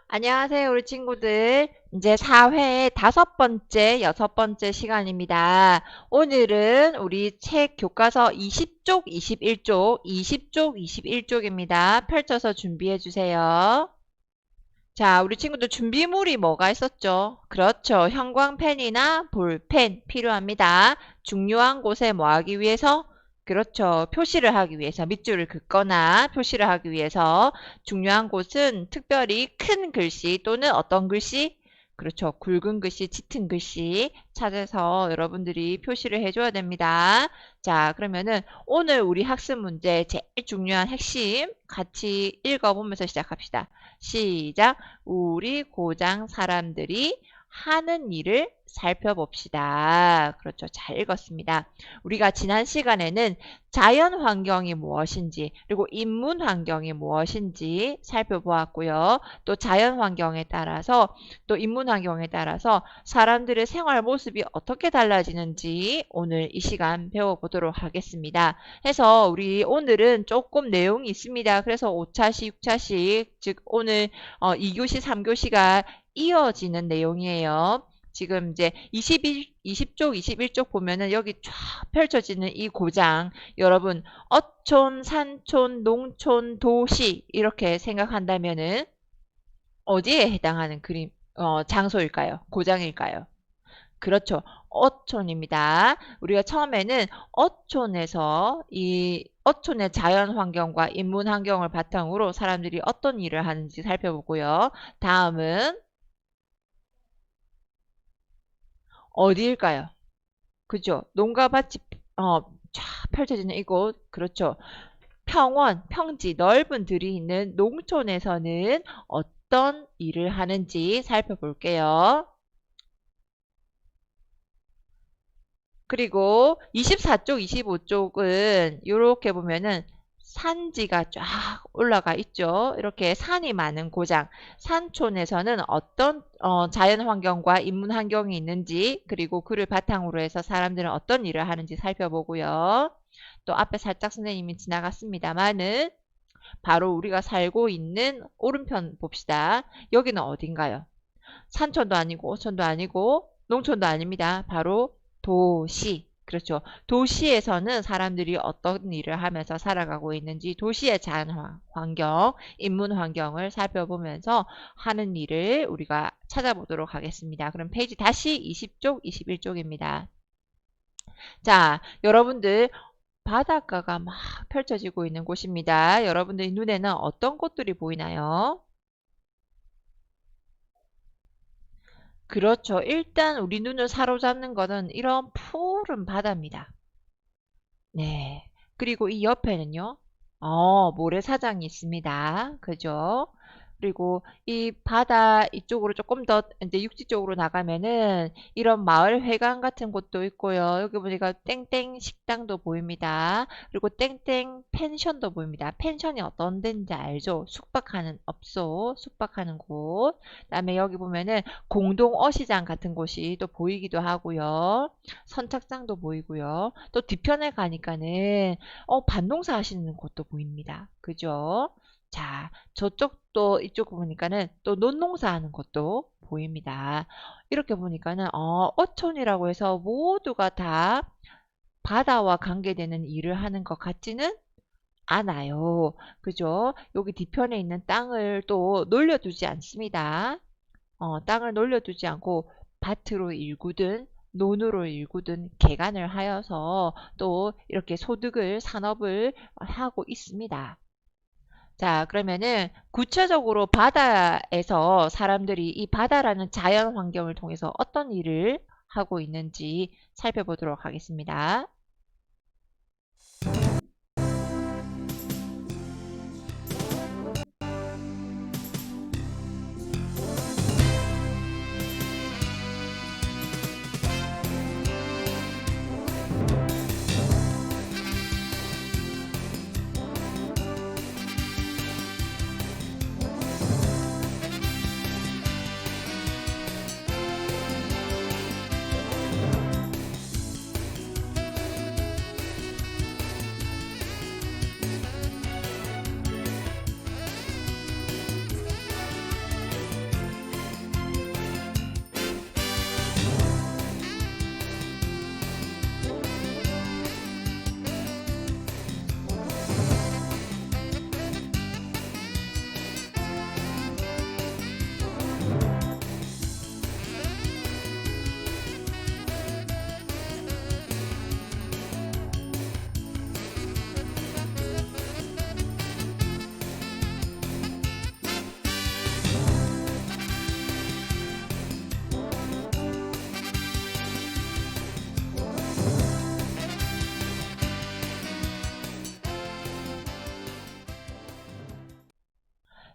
안녕하세요, 우리 친구들. 이제 4회의 5번째, 6번째 시간입니다. 오늘은 우리 책 교과서 20쪽, 21쪽, 20쪽, 21쪽입니다. 펼쳐서 준비해 주세요. 자, 우리 친구들 준비물이 뭐가 있었죠? 그렇죠. 형광펜이나 볼펜 필요합니다. 중요한 곳에 뭐 하기 위해서? 그렇죠. 표시를 하기 위해서, 밑줄을 긋거나 표시를 하기 위해서 중요한 곳은 특별히 큰 글씨 또는 어떤 글씨? 그렇죠. 굵은 글씨, 짙은 글씨 찾아서 여러분들이 표시를 해줘야 됩니다. 자, 그러면은 오늘 우리 학습 문제 제일 중요한 핵심 같이 읽어보면서 시작합시다. 시작. 우리 고장 사람들이 하는 일을 살펴봅시다. 그렇죠. 잘 읽었습니다. 우리가 지난 시간에는 자연 환경이 무엇인지 그리고 인문 환경이 무엇인지 살펴보았고요. 또 자연 환경에 따라서 또 인문 환경에 따라서 사람들의 생활 모습이 어떻게 달라지는지 오늘 이 시간 배워보도록 하겠습니다. 해서 우리 오늘은 조금 내용이 있습니다. 그래서 5차시, 6차씩 즉 오늘 2교시, 3교시가 이어지는 내용이에요. 지금 이제 20쪽, 21쪽 보면은 여기 쫙 펼쳐지는 이 고장, 여러분, 어촌, 산촌, 농촌, 도시, 이렇게 생각한다면은 어디에 해당하는 장소일까요? 고장일까요? 그렇죠. 어촌입니다. 우리가 처음에는 어촌에서 이 어촌의 자연 환경과 인문 환경을 바탕으로 사람들이 어떤 일을 하는지 살펴보고요. 다음은 어디일까요? 그죠? 농가 밭이 쫙 펼쳐지는 이곳. 그렇죠. 평원, 평지, 넓은 들이 있는 농촌에서는 어떤 일을 하는지 살펴볼게요. 그리고 24쪽, 25쪽은 이렇게 보면은 산지가 쫙 올라가 있죠. 이렇게 산이 많은 고장, 산촌에서는 어떤 자연 환경과 인문 환경이 있는지, 그리고 그를 바탕으로 해서 사람들은 어떤 일을 하는지 살펴보고요. 또 앞에 살짝 선생님이 지나갔습니다만은 바로 우리가 살고 있는 오른편 봅시다. 여기는 어딘가요? 산촌도 아니고 오촌도 아니고 농촌도 아닙니다. 바로 도시. 그렇죠. 도시에서는 사람들이 어떤 일을 하면서 살아가고 있는지 도시의 자연 환경, 인문 환경을 살펴보면서 하는 일을 우리가 찾아보도록 하겠습니다. 그럼 페이지 다시 20쪽, 21쪽입니다. 자, 여러분들 바닷가가 막 펼쳐지고 있는 곳입니다. 여러분들 눈에는 어떤 곳들이 보이나요? 그렇죠. 일단 우리 눈을 사로잡는 거는 이런 푸른 바다입니다. 네. 그리고 이 옆에는요, 모래사장이 있습니다. 그죠? 그리고 이 바다 이쪽으로 조금 더 이제 육지 쪽으로 나가면은 이런 마을 회관 같은 곳도 있고요. 여기 보니까 땡땡 식당도 보입니다. 그리고 땡땡 펜션도 보입니다. 펜션이 어떤 데인지 알죠? 숙박하는 업소, 숙박하는 곳. 그다음에 여기 보면은 공동 어시장 같은 곳이 또 보이기도 하고요. 선착장도 보이고요. 또 뒤편에 가니까는 밭농사 하시는 곳도 보입니다. 그죠? 자, 저쪽도 이쪽 보니까는 또 논농사 하는 것도 보입니다. 이렇게 보니까는 어촌이라고 해서 모두가 다 바다와 관계되는 일을 하는 것 같지는 않아요. 그죠? 여기 뒤편에 있는 땅을 또 놀려두지 않습니다. 땅을 놀려두지 않고 밭으로 일구든 논으로 일구든 개간을 하여서 또 이렇게 소득을 산업을 하고 있습니다. 자, 그러면은 구체적으로 바다에서 사람들이 이 바다라는 자연 환경을 통해서 어떤 일을 하고 있는지 살펴보도록 하겠습니다.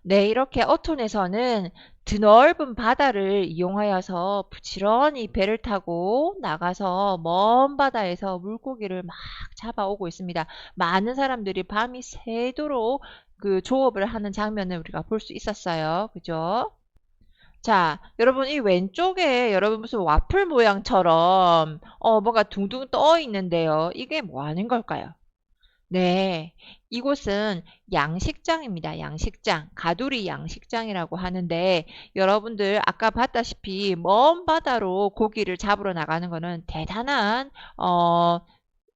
네, 이렇게 어촌에서는 드넓은 바다를 이용하여서 부지런히 배를 타고 나가서 먼 바다에서 물고기를 막 잡아오고 있습니다. 많은 사람들이 밤이 새도록 그 조업을 하는 장면을 우리가 볼 수 있었어요. 그죠? 자, 여러분 이 왼쪽에 여러분 무슨 와플 모양처럼 뭐가 둥둥 떠 있는데요. 이게 뭐 하는 걸까요? 네, 이곳은 양식장입니다. 양식장, 가두리 양식장이라고 하는데 여러분들 아까 봤다시피 먼 바다로 고기를 잡으러 나가는 거는 대단한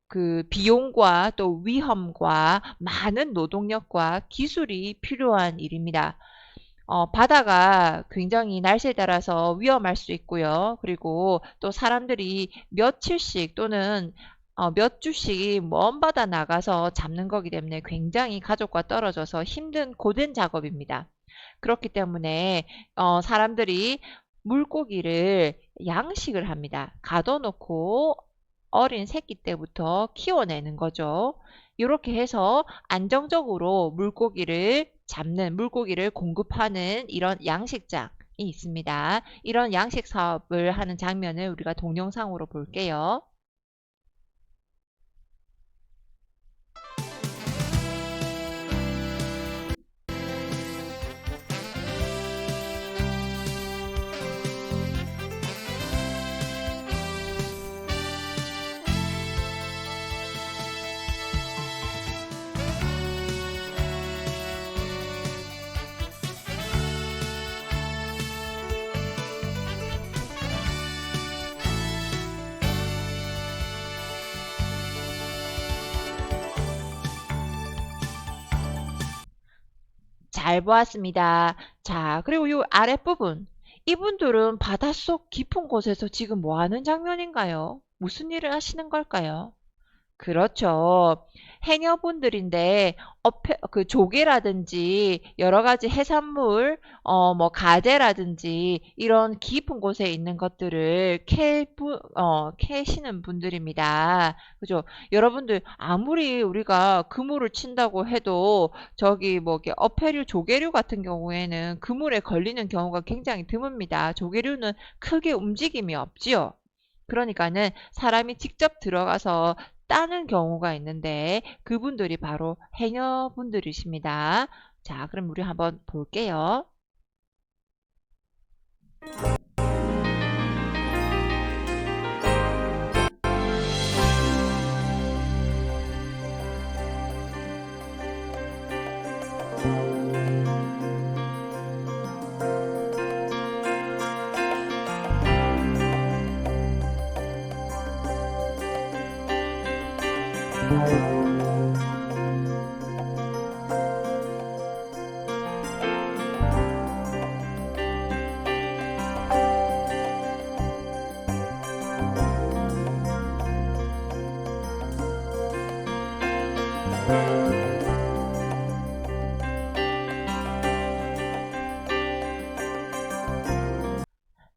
그 비용과 또 위험과 많은 노동력과 기술이 필요한 일입니다. 바다가 굉장히 날씨에 따라서 위험할 수 있고요. 그리고 또 사람들이 며칠씩 또는 몇 주씩 먼 바다 나가서 잡는 거기 때문에 굉장히 가족과 떨어져서 힘든 고된 작업입니다. 그렇기 때문에 사람들이 물고기를 양식을 합니다. 가둬놓고 어린 새끼 때부터 키워내는 거죠. 이렇게 해서 안정적으로 물고기를 잡는, 물고기를 공급하는 이런 양식장이 있습니다. 이런 양식 사업을 하는 장면을 우리가 동영상으로 볼게요. 잘 보았습니다. 자, 그리고 이 아랫부분. 이분들은 바닷속 깊은 곳에서 지금 뭐 하는 장면인가요? 무슨 일을 하시는 걸까요? 그렇죠. 해녀분들인데 그 조개라든지 여러 가지 해산물, 뭐 가재라든지 이런 깊은 곳에 있는 것들을 캐시는 분들입니다. 그죠? 여러분들 아무리 우리가 그물을 친다고 해도 저기 뭐 이렇게 어패류, 조개류 같은 경우에는 그물에 걸리는 경우가 굉장히 드뭅니다. 조개류는 크게 움직임이 없지요. 그러니까는 사람이 직접 들어가서 따는 경우가 있는데 그분들이 바로 해녀분들이십니다. 자, 그럼 우리 한번 볼게요.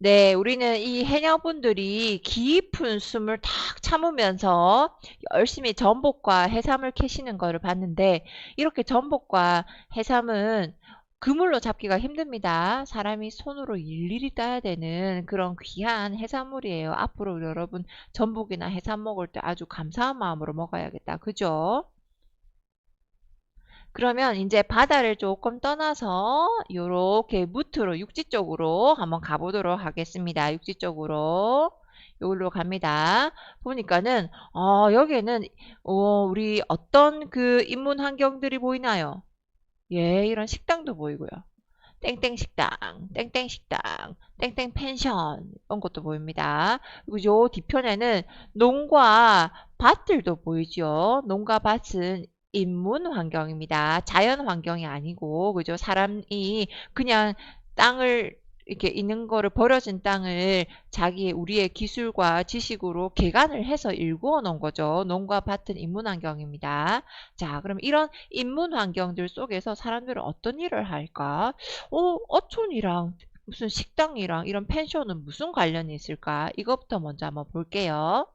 네, 우리는 이 해녀분들이 깊은 숨을 탁 참으면서 열심히 전복과 해삼을 캐시는 거를 봤는데, 이렇게 전복과 해삼은 그물로 잡기가 힘듭니다. 사람이 손으로 일일이 따야 되는 그런 귀한 해산물이에요. 앞으로 여러분 전복이나 해삼 먹을 때 아주 감사한 마음으로 먹어야겠다. 그죠? 그러면 이제 바다를 조금 떠나서 요렇게 무트로 육지 쪽으로 한번 가보도록 하겠습니다. 육지 쪽으로 여기로 갑니다. 보니까는 여기에는 우리 어떤 그 인문 환경들이 보이나요? 예, 이런 식당도 보이고요. 땡땡 식당, 땡땡 식당, 땡땡 펜션 이런 것도 보입니다. 그리고 요 뒤편에는 농과 밭들도 보이죠. 농가 밭은 인문 환경입니다. 자연 환경이 아니고 그죠? 사람이 그냥 땅을 이렇게 있는 거를 버려진 땅을 자기 우리의 기술과 지식으로 개간을 해서 일구어 놓은 거죠. 농과 밭은 인문 환경입니다. 자, 그럼 이런 인문 환경들 속에서 사람들은 어떤 일을 할까? 어촌이랑 무슨 식당이랑 이런 펜션은 무슨 관련이 있을까? 이것부터 먼저 한번 볼게요.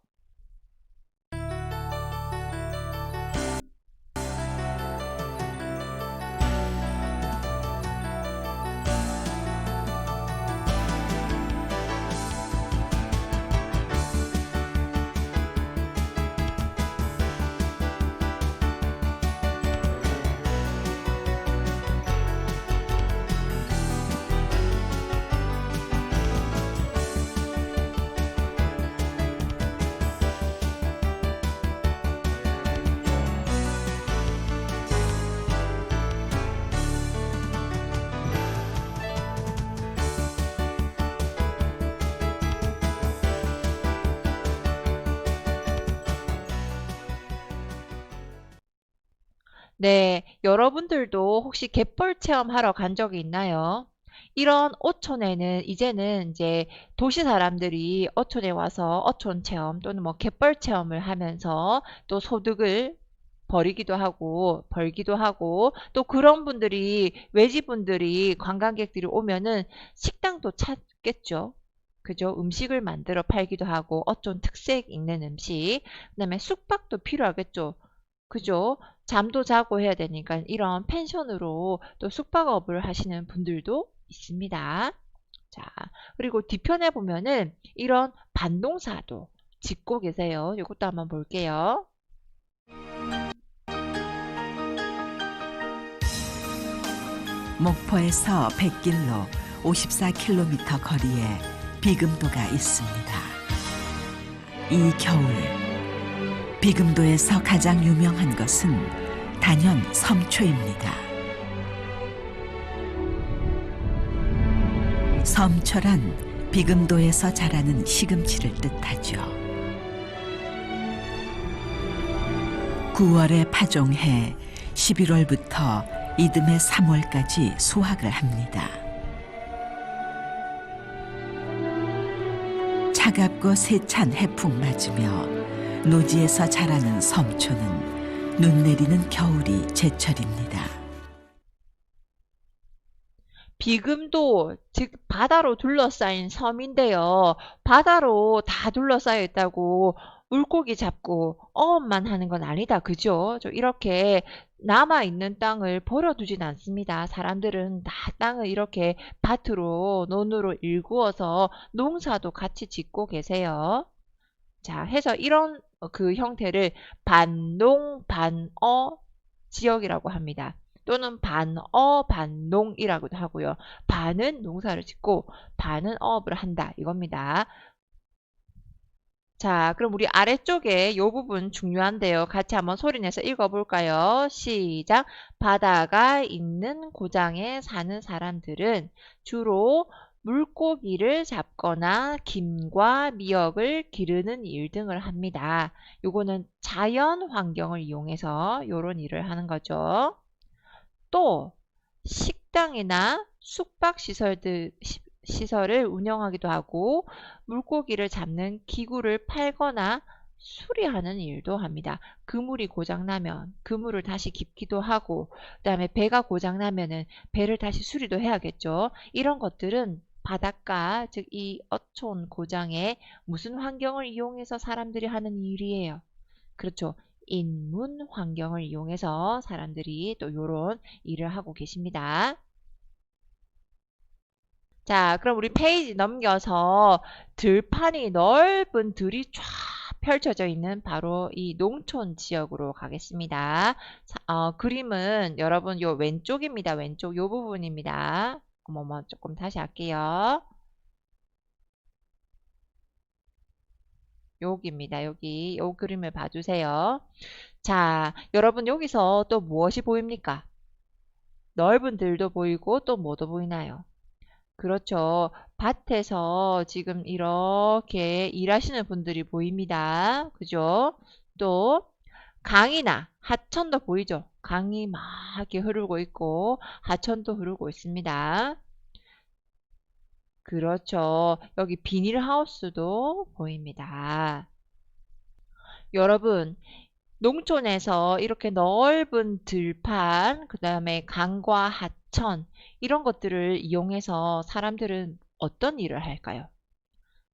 네, 여러분들도 혹시 갯벌 체험하러 간 적이 있나요? 이런 어촌에는 이제는 이제 도시 사람들이 어촌에 와서 어촌 체험 또는 뭐 갯벌 체험을 하면서 또 소득을 벌기도 하고 또 그런 분들이 외지분들이 관광객들이 오면은 식당도 찾겠죠. 그죠? 음식을 만들어 팔기도 하고 어촌 특색 있는 음식, 그다음에 숙박도 필요하겠죠. 그죠? 잠도 자고 해야 되니까 이런 펜션으로 또 숙박업을 하시는 분들도 있습니다. 자, 그리고 뒤편에 보면은 이런 반동사도 짓고 계세요. 이것도 한번 볼게요. 목포에서 백길로 54km 거리에 비금도가 있습니다. 이 겨울 비금도에서 가장 유명한 것은 단연 섬초입니다. 섬초란 비금도에서 자라는 시금치를 뜻하죠. 9월에 파종해 11월부터 이듬해 3월까지 수확을 합니다. 차갑고 세찬 해풍 맞으며 노지에서 자라는 섬초는 눈 내리는 겨울이 제철입니다. 비금도, 즉 바다로 둘러싸인 섬인데요. 바다로 다 둘러싸여 있다고 물고기 잡고 어업만 하는 건 아니다. 그죠? 이렇게 남아있는 땅을 버려두진 않습니다. 사람들은 다 땅을 이렇게 밭으로, 논으로 일구어서 농사도 같이 짓고 계세요. 자, 해서 이런 그 형태를 반농, 반어 지역이라고 합니다. 또는 반어, 반농이라고도 하고요. 반은 농사를 짓고 반은 어업을 한다. 이겁니다. 자, 그럼 우리 아래쪽에 이 부분 중요한데요. 같이 한번 소리내서 읽어볼까요? 시작. 바다가 있는 고장에 사는 사람들은 주로 물고기를 잡거나 김과 미역을 기르는 일 등을 합니다. 요거는 자연 환경을 이용해서 요런 일을 하는 거죠. 또 식당이나 시설을 운영하기도 하고 물고기를 잡는 기구를 팔거나 수리하는 일도 합니다. 그물이 고장나면 그물을 다시 깁기도 하고 그다음에 배가 고장나면은 배를 다시 수리도 해야겠죠. 이런 것들은 바닷가, 즉 이 어촌 고장에 무슨 환경을 이용해서 사람들이 하는 일이에요. 그렇죠. 인문 환경을 이용해서 사람들이 또 요런 일을 하고 계십니다. 자, 그럼 우리 페이지 넘겨서 들판이 넓은 들이 쫙 펼쳐져 있는 바로 이 농촌 지역으로 가겠습니다. 그림은 여러분 요 왼쪽입니다. 왼쪽 요 부분입니다. 어머머, 조금 다시 할게요. 여기입니다. 여기 요 그림을 봐주세요. 자, 여러분 여기서 또 무엇이 보입니까? 넓은 들도 보이고 또 뭐도 보이나요? 그렇죠. 밭에서 지금 이렇게 일하시는 분들이 보입니다. 그죠? 또 강이나 하천도 보이죠? 강이 막 이렇게 흐르고 있고 하천도 흐르고 있습니다. 그렇죠. 여기 비닐하우스도 보입니다. 여러분, 농촌에서 이렇게 넓은 들판, 그 다음에 강과 하천, 이런 것들을 이용해서 사람들은 어떤 일을 할까요?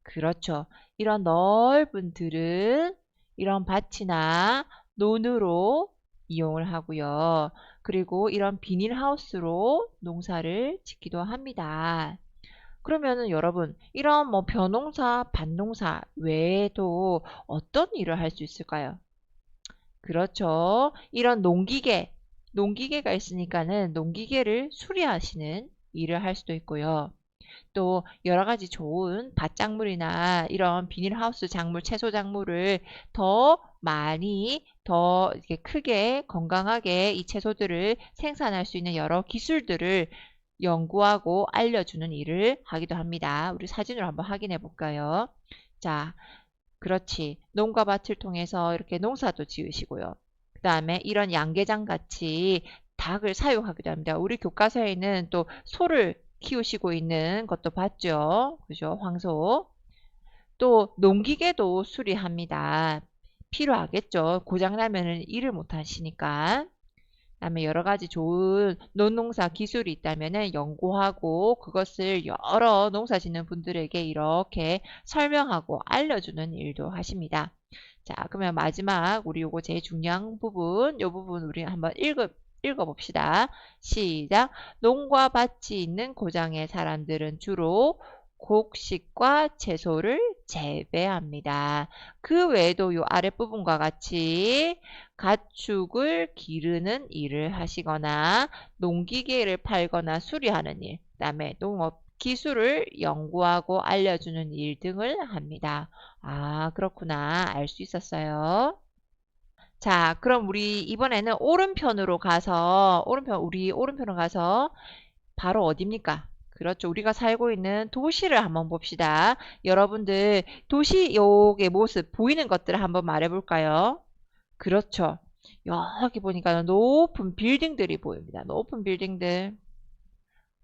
그렇죠. 이런 넓은 들은 이런 밭이나 논으로 이용을 하고요. 그리고 이런 비닐하우스로 농사를 짓기도 합니다. 그러면은 여러분, 이런 뭐 벼농사, 밭농사 외에도 어떤 일을 할 수 있을까요? 그렇죠. 이런 농기계가 있으니까는 농기계를 수리하시는 일을 할 수도 있고요. 또 여러 가지 좋은 밭작물이나 이런 비닐하우스 작물, 채소 작물을 더 많이, 더 이렇게 크게 건강하게 이 채소들을 생산할 수 있는 여러 기술들을 연구하고 알려주는 일을 하기도 합니다. 우리 사진으로 한번 확인해 볼까요? 자, 그렇지. 농가 밭을 통해서 이렇게 농사도 지으시고요. 그 다음에 이런 양계장 같이 닭을 사육하기도 합니다. 우리 교과서에는 또 소를 키우시고 있는 것도 봤죠. 그죠? 황소. 또 농기계도 수리합니다. 필요하겠죠. 고장나면은 일을 못 하시니까. 그다음에 여러 가지 좋은 논농사 기술이 있다면은 연구하고 그것을 여러 농사 짓는 분들에게 이렇게 설명하고 알려주는 일도 하십니다. 자, 그러면 마지막 우리 요거 제일 중요한 부분, 요 부분 우리 한번 읽어봅시다. 시작. 농과 밭이 있는 고장의 사람들은 주로 곡식과 채소를 재배합니다. 그 외에도 요 아랫부분과 같이 가축을 기르는 일을 하시거나 농기계를 팔거나 수리하는 일, 그 다음에 농업 기술을 연구하고 알려주는 일 등을 합니다. 아, 그렇구나. 알 수 있었어요. 자, 그럼 우리 이번에는 우리 오른편으로 가서 바로 어디입니까? 그렇죠. 우리가 살고 있는 도시를 한번 봅시다. 여러분들 도시 요의 모습 보이는 것들을 한번 말해볼까요? 그렇죠. 여기 보니까 높은 빌딩들이 보입니다. 높은 빌딩들.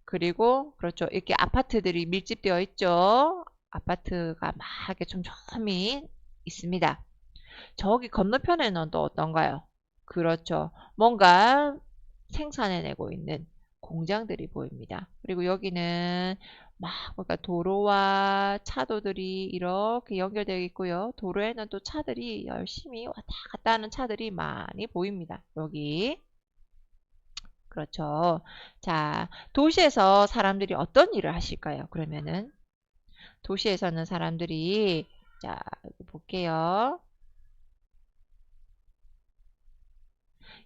그리고 그렇죠. 이렇게 아파트들이 밀집되어 있죠. 아파트가 막 이렇게 촘촘히 있습니다. 저기 건너편에는 또 어떤가요? 그렇죠. 뭔가 생산해내고 있는 공장들이 보입니다. 그리고 여기는 막 뭔가 도로와 차도들이 이렇게 연결되어 있고요. 도로에는 또 차들이 열심히 왔다 갔다 하는 차들이 많이 보입니다. 여기. 그렇죠. 자, 도시에서 사람들이 어떤 일을 하실까요? 그러면은 도시에서는 사람들이 자, 볼게요.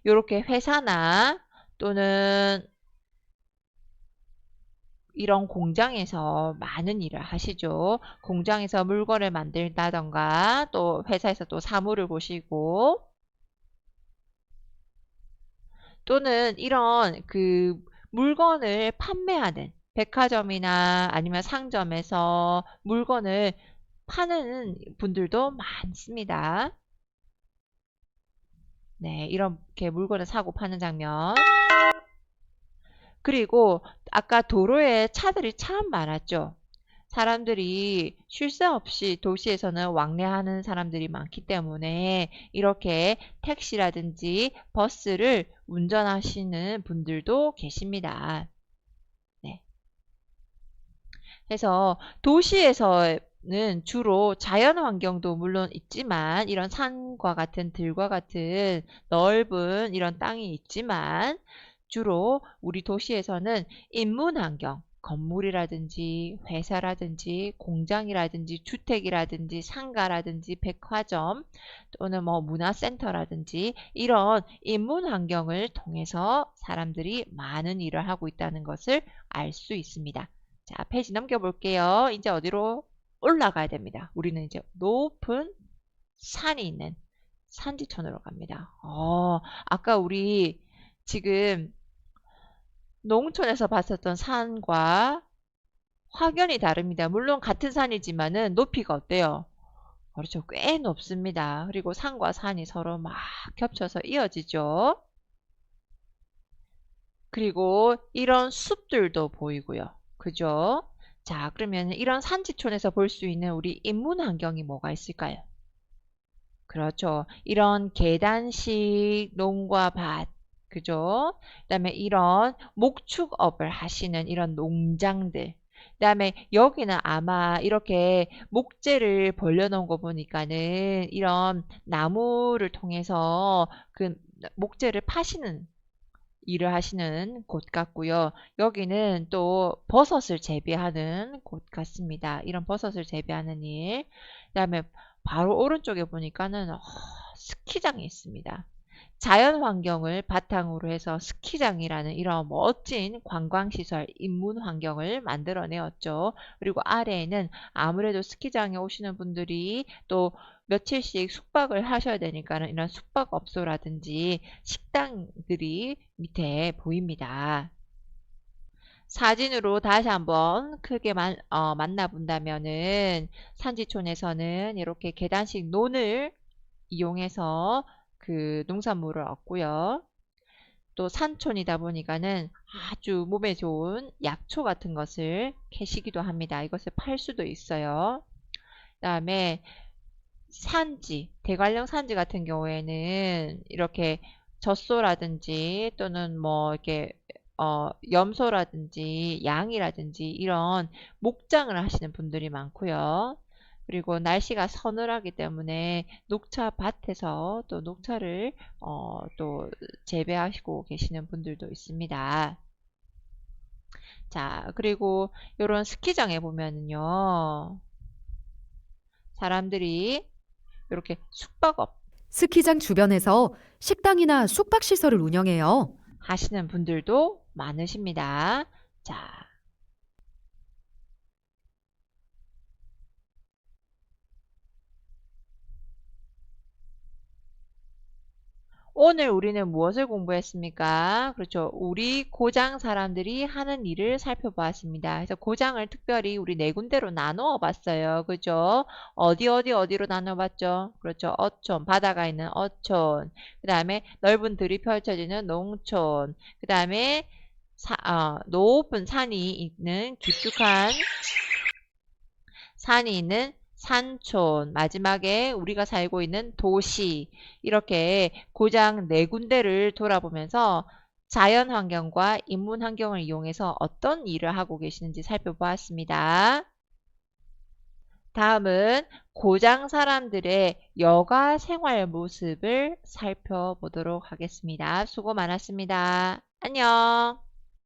요렇게 회사나 또는 이런 공장에서 많은 일을 하시죠. 공장에서 물건을 만든다던가 또 회사에서 또 사무를 보시고 또는 이런 그 물건을 판매하는 백화점이나 아니면 상점에서 물건을 파는 분들도 많습니다. 네, 이렇게 물건을 사고 파는 장면. 그리고 아까 도로에 차들이 참 많았죠. 사람들이 쉴 새 없이 도시에서는 왕래하는 사람들이 많기 때문에 이렇게 택시라든지 버스를 운전하시는 분들도 계십니다. 네. 그래서 도시에서는 주로 자연 환경도 물론 있지만 이런 산과 같은 들과 같은 넓은 이런 땅이 있지만 주로 우리 도시에서는 인문 환경, 건물이라든지 회사라든지 공장이라든지 주택이라든지 상가라든지 백화점 또는 뭐 문화센터라든지 이런 인문 환경을 통해서 사람들이 많은 일을 하고 있다는 것을 알 수 있습니다. 자, 페이지 넘겨볼게요. 이제 어디로 올라가야 됩니다. 우리는 이제 높은 산이 있는 산지촌으로 갑니다. 아까 우리 지금 농촌에서 봤었던 산과 확연히 다릅니다. 물론 같은 산이지만은 높이가 어때요? 그렇죠. 꽤 높습니다. 그리고 산과 산이 서로 막 겹쳐서 이어지죠. 그리고 이런 숲들도 보이고요. 그죠? 자, 그러면 이런 산지촌에서 볼 수 있는 우리 인문 환경이 뭐가 있을까요? 그렇죠. 이런 계단식 농과 밭, 그죠? 그다음에 이런 목축업을 하시는 이런 농장들. 그다음에 여기는 아마 이렇게 목재를 벌려놓은 거 보니까는 이런 나무를 통해서 그 목재를 파시는 일을 하시는 곳 같고요. 여기는 또 버섯을 재배하는 곳 같습니다. 이런 버섯을 재배하는 일. 그다음에 바로 오른쪽에 보니까는 스키장이 있습니다. 자연 환경을 바탕으로 해서 스키장이라는 이런 멋진 관광시설, 인문 환경을 만들어내었죠. 그리고 아래에는 아무래도 스키장에 오시는 분들이 또 며칠씩 숙박을 하셔야 되니까는 이런 숙박업소라든지 식당들이 밑에 보입니다. 사진으로 다시 한번 크게 만나본다면은 산지촌에서는 이렇게 계단식 논을 이용해서 그 농산물을 얻고요. 또 산촌이다 보니까는 아주 몸에 좋은 약초 같은 것을 캐시기도 합니다. 이것을 팔 수도 있어요. 그다음에 산지, 대관령 산지 같은 경우에는 이렇게 젖소라든지 또는 뭐 이렇게 염소라든지 양이라든지 이런 목장을 하시는 분들이 많고요. 그리고 날씨가 서늘하기 때문에 녹차 밭에서 또 녹차를 또 재배하시고 계시는 분들도 있습니다. 자, 그리고 이런 스키장에 보면은요, 사람들이 이렇게 숙박업 스키장 주변에서 식당이나 숙박시설을 운영해요. 하시는 분들도 많으십니다. 자, 오늘 우리는 무엇을 공부했습니까? 그렇죠. 우리 고장 사람들이 하는 일을 살펴보았습니다. 그래서 고장을 특별히 우리 네 군데로 나누어 봤어요. 그죠? 어디로 나눠 봤죠? 그렇죠. 어촌, 바다가 있는 어촌. 그 다음에 넓은 들이 펼쳐지는 농촌. 그 다음에 높은 산이 있는 깊숙한 산이 있는 산촌, 마지막에 우리가 살고 있는 도시, 이렇게 고장 네 군데를 돌아보면서 자연 환경과 인문 환경을 이용해서 어떤 일을 하고 계시는지 살펴보았습니다. 다음은 고장 사람들의 여가 생활 모습을 살펴보도록 하겠습니다. 수고 많았습니다. 안녕.